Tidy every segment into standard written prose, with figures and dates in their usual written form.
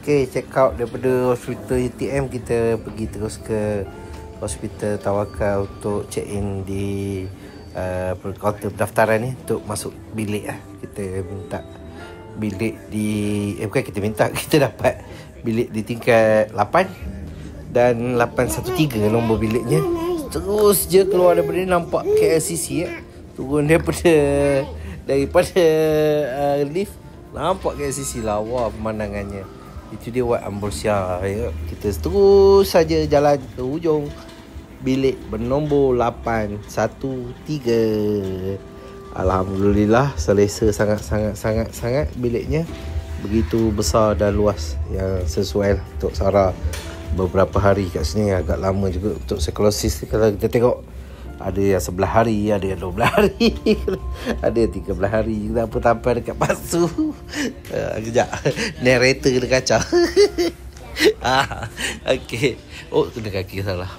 Okay, check out daripada hospital UTM, kita pergi terus ke hospital Tawakal untuk check in di kaunter pendaftaran ni untuk masuk bilik lah. Kita minta bilik di bukan kita minta, kita dapat bilik di tingkat 8 dan 813 nombor biliknya. Terus je keluar daripada ni nampak KLCC turun daripada lift, nampak KLCC lawa pemandangannya. Itu dia Wat Ambrosía ya. Kita terus saja jalan ke hujung bilik bernombor 813. Alhamdulillah, selesa sangat biliknya. Begitu besar dan luas yang sesuai lah untuk Sarah beberapa hari kat sini. Agak lama juga untuk psikolosis. Kalau kita tengok, ada yang 11 hari, ada yang 12 hari, ada yang 13 hari. Kita apa tampar dekat pasu. Kejap, narrator kena kacau. Okay. Oh, kena kaki salah.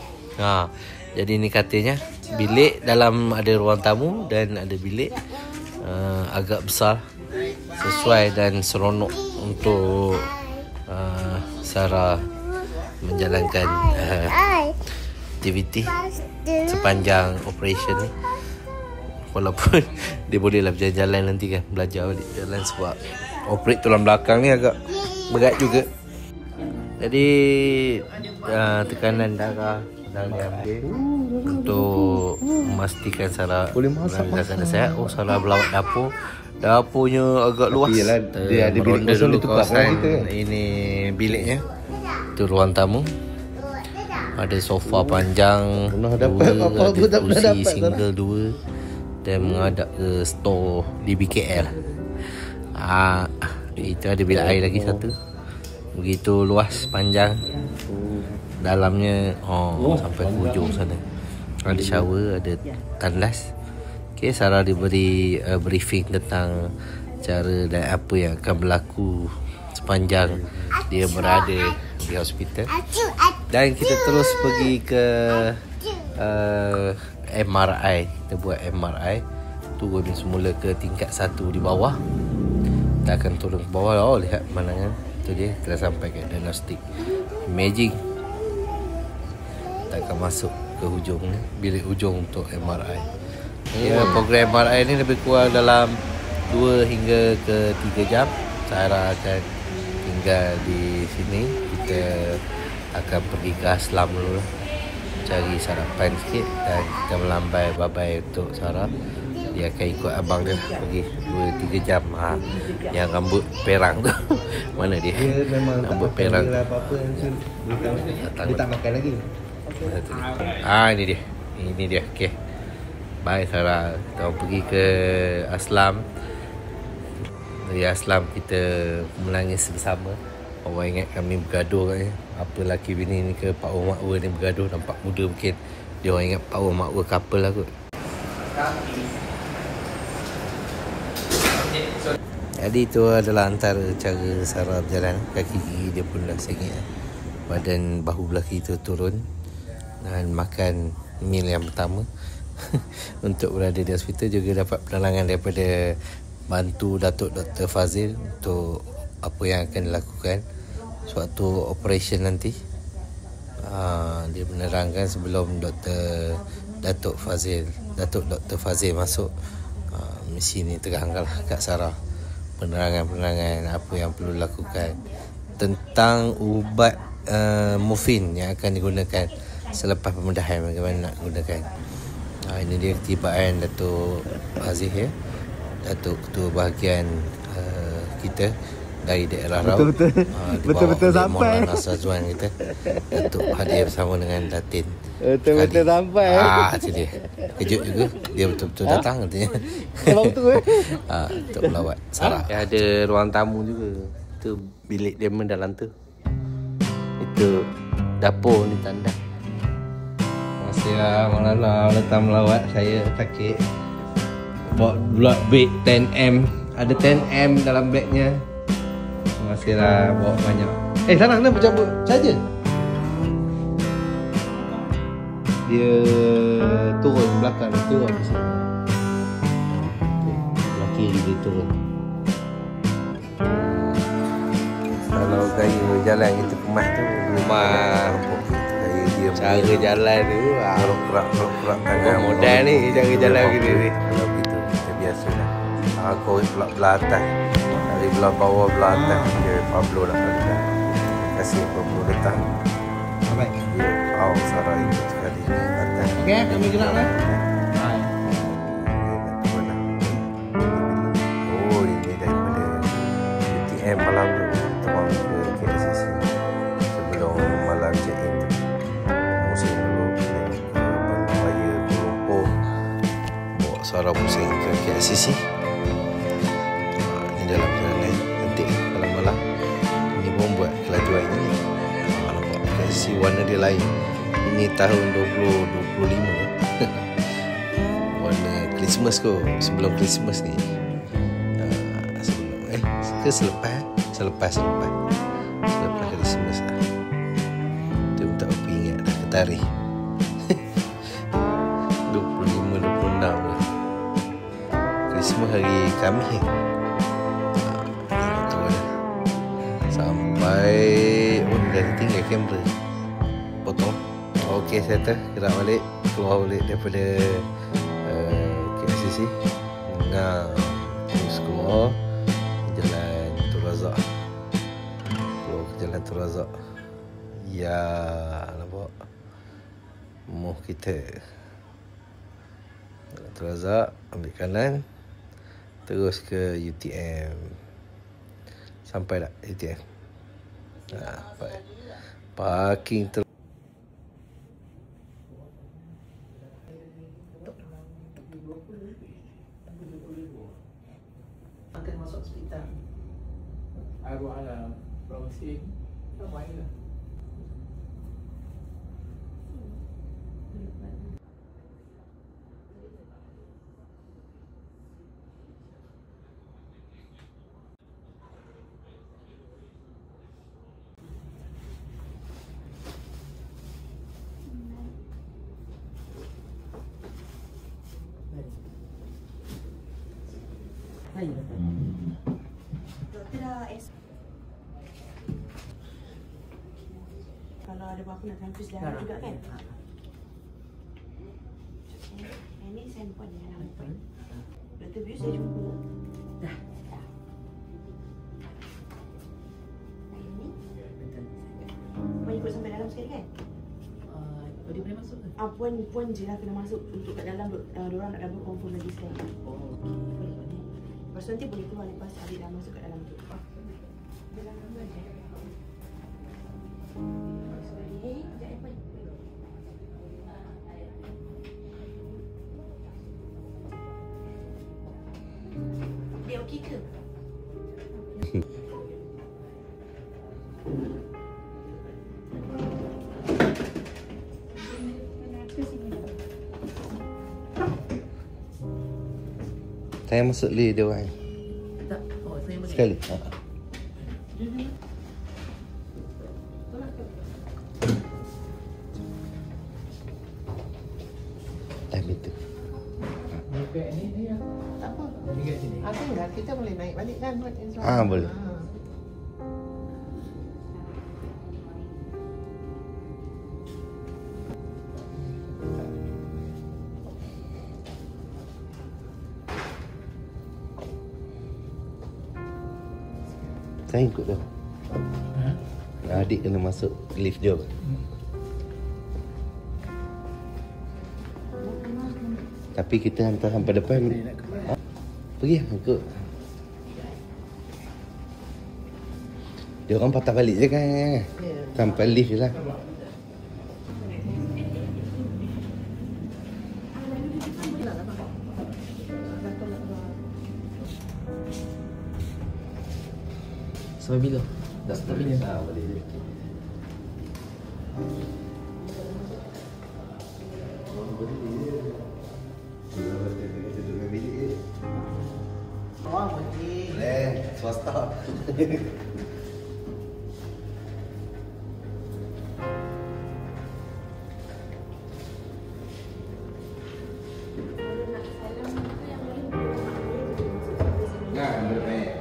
Jadi ni katanya bilik dalam ada ruang tamu dan ada bilik agak besar, sesuai dan seronok untuk Sarah menjalankan aktiviti sepanjang operation ni. Walaupun dia bolehlah berjalan-jalan nanti kan, belajar balik jalan, sebab operate tulang belakang ni agak berat juga. Jadi tekanan darah dah diambil untuk memastikan Sarah dalam sihat. Oh, Sarah berlawat dapur. Dapurnya agak luas. Yalah, dia ada bilik kosong, dia tukar kita. Ini biliknya. Itu ruang tamu. Ada sofa panjang, ada kursi single 2 dan menghadap ke store di BKL. Itu ada bilik air lagi satu. Begitu luas, panjang. Dalamnya sampai ke hujung sana. Ada shower, ada tandas. Okay, Sarah diberi briefing tentang cara dan apa yang akan berlaku sepanjang dia berada di hospital. Dan kita terus pergi ke MRI. Kita buat MRI. Turun semula ke tingkat 1 di bawah. Kita akan turun ke bawah. Oh, lihat pemandangan. Itu dia, kita sampai ke diagnostic imaging. Kita akan masuk ke hujung ni, bilik hujung untuk MRI. Program MRI ni lebih kurang dalam 2 hingga ke 3 jam. Sarah akan tinggal di sini. Kita akan pergi ke Aslam dulu lah, cari sarapan sikit, dan kita melambai babai untuk Sarah. Dia akan ikut abang dia pergi 2-3 jam. Yang rambut perang tu mana dia? Rambut perang. Dia tak makan lagi. Ini dia. Okey. Bye Sarah. Kita pergi ke Aslam. Dari Aslam kita menangis bersama. Orang ingat kami bergaduh kan. Apa laki bini ni ke Pak Wan Makwa ni bergaduh. Nampak muda mungkin. Dia orang ingat Pak Wan Makwa couple lah kot. Jadi itu adalah antara cara Sarah berjalan. Kaki gigi dia pun dah sengit. Badan bahu belah kiri tu turun. Dan makan meal yang pertama. Untuk berada di hospital juga dapat penerangan daripada bantu Datuk Dr. Fazil untuk apa yang akan dilakukan suatu operation nanti. Dia menerangkan sebelum Datuk Dr. Fazil masuk, mesti ni terangkan kat Sarah penerangan apa yang perlu dilakukan tentang ubat morfin yang akan digunakan selepas pembedahan, bagaimana nak gunakan. Ini dia ketibaan Datuk Aziz ya, Datuk Ketua Bahagian kita dari daerah Raut. Betul-betul sampai. Maulana Sazwan kita. Datuk hadir bersama dengan Datin. Betul-betul sampai. Itu dia. Kejut juga. Dia betul-betul datang katanya. Memang betul untuk melawat Sarah. Ada ruang tamu juga. Itu bilik dia dalam tu. Itu dapur ni tanda. Terima kasih lah Maulana datang melawat saya sakit. Bawa pula beg 10M. Ada 10M dalam bagnya. Terima kasih lah bawa banyak. Sana kenapa cabut saja? Dia turun belakang, turun ke sini. Belah kiri dia turun. Kalau gaya jalan kita kemas tu Kemas. gaya dia Cara jalan tu kerak tangan modal ni cara jalan kita ni. Kalau begitu kita biasa lah. Kau belah atas, dari belah bawah belah atas dia Pablo dah balik. Kasih Pablo datang. Baik. Dia Sarah ikut sekali ni atas. Okey, kami gerak lah. Oh, ini daripada UTM malam tu terbang ke KLCC sebelum malam check-in tu. Musim dulu naik ke Bandar Raya Kuala Lumpur, bawa Sarah pusing ke KLCC. Ini dalam perjalanan cantik malam-malam. Ini pun buat kelajuan ini. Nampak KLCC warna dia lain. Ini tahun 2025. Warna Christmas kot, sebelum Christmas ni. Selepas Christmas lah. Tu tak apa ingat dah ke tarikh 25-26 lah. Christmas hari Khamis ingat tu lah. Sampai dah tinggal kamera potong. Okey, settle, gerak balik, keluar balik daripada KLCC. Terus keluar Jalan Tun Razak. Keluar ke Jalan Tun Razak. Ya, nampak muh kita. Jalan Tun Razak, ambil kanan, terus ke UTM. Sampai tak UTM? Parking terus. Akan masuk hospital. Arwah lah, browsing. Tak baik lah. Kalau ada apa-apa nak transfuse darah juga kan? Ini sampel dia nampak. Dr. Bius saya jumpa. Dah. Ini? Betul. Puan ikut sampai dalam sekali kan? Dia boleh masuk ke? Puan je lah kena masuk untuk kat dalam. Diorang nak double confirm lagi sekali. Oh, okey. Boleh. Lepas tu nanti boleh keluar lepas Adik dah masuk kat dalam tu. Dalam dulu aja. Dia okey ke? Saya masuk lay dia orang. Tak. Oh, saya boleh. Sekali. Time itu. Dekat ni ya. Tak apa. Dekat sini. Tinggal kita boleh naik balik kan buat Boleh. Saya ikut tu. Adik kena masuk lift dia. Tapi kita hantar sampai depan. Pergi lah ikut. Dia orang patah balik je kan. Sampai lift je lah. Sampai bila? Dah start bila? Boleh je. Oh, boleh. Swasta. Nah, berbeza.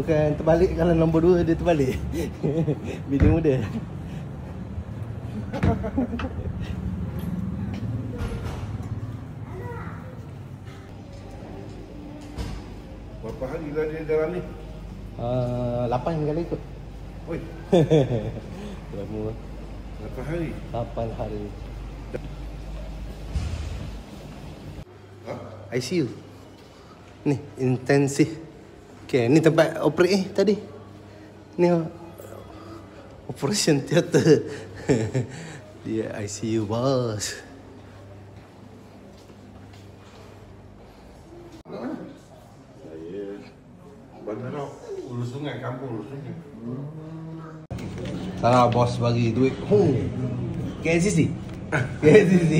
Bukan terbalik, kalau nombor 2 dia terbalik. Bini muda. Berapa hari dah dia dalam ni? 8 kali ikut. Oi, Lama. berapa hari? 8 hari. Ha? ICU. Ni intensif. Okay, ni tempat operate tadi. Ni operation theater. Dia ICU bos. Bandar Ulu Sungai, kampung Ulu Sungai. Salah bos bagi duit. KLCC. KLCC.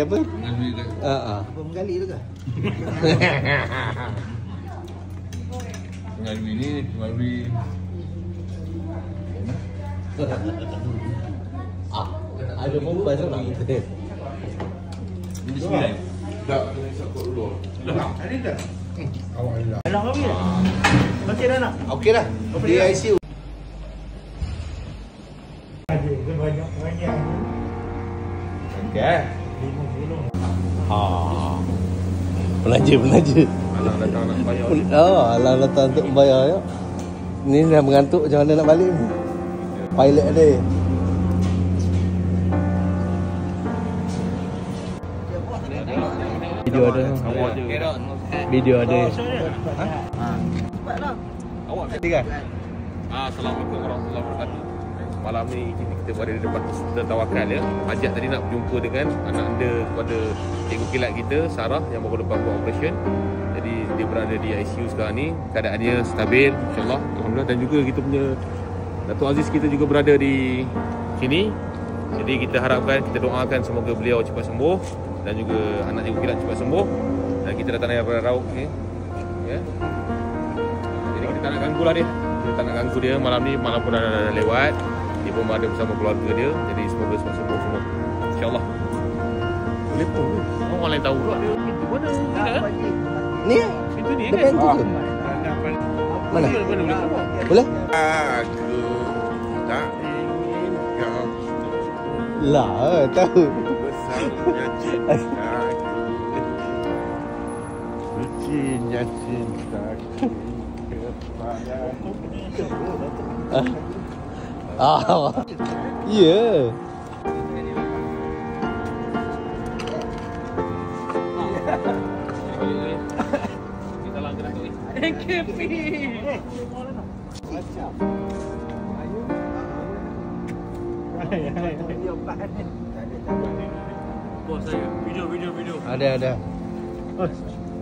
Apa? Apa menggali tu ke? Melalui ni, melalui Ada perempuan seorang. ini sembilan. Tak, kena sakut dulu. Dah, ada dah. Awak ada. Anak kami dah. Masih dah nak? Okey dah. Di ICU. Ada ke banyak-banyak. Okey. Belanja. Alang datang nak bayar. Alang datang untuk bayar ya. Ni dah mengantuk, macam mana nak balik ni? Pilot ada. Video ada. Video ada. Awak Tiga. Assalamualaikum warahmatullahi wabarakatuh. Malam ni kita berada di depan Hospital Tawakal ya. Hajat tadi nak berjumpa dengan anak anda kepada cikgu kilat kita, Sarah, yang baru lepas buat operation. Jadi dia berada di ICU sekarang ni. Keadaannya stabil, insyaAllah. Alhamdulillah. Dan juga kita punya Datuk Aziz kita juga berada di sini. Jadi kita harapkan, kita doakan semoga beliau cepat sembuh. Dan juga anak cikgu kilat cepat sembuh. Dan kita datang daripada Rauk ni. Ya. Jadi kita tak nak ganggu lah dia. Kita tak nak ganggu dia. Malam ni, malam pun dah lewat. Dia pun ada bersama keluarga dia. Jadi semoga cepat sembuh semua, InsyaAllah. Boleh pun. Orang lain tahu pula dia pintu mana. Ni Pintu ni depan kan? tu ke? Mana? Mana boleh keluar? Boleh? Aku tak ingin kau Lah, tahu. besarnya cintaku, sucinya cintaku kepadamu. Ya. Kita langgar tu. Bos saya, video. Ada.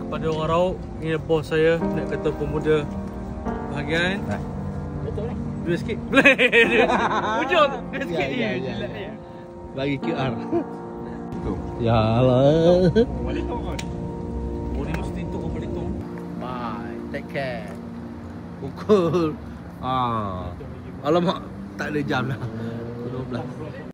Kepada orang Rauk, ini bos saya nak kata pemuda bahagian. Betul ni. Dua sikit. Boleh. Ujung tu. Dua sikit Ya. je. Bagi QR. Ya Allah. Oh, ni mesti tu kau boleh tu. Bye. Take care. Pukul. Alamak, tak ada jam dah. Pukul 12.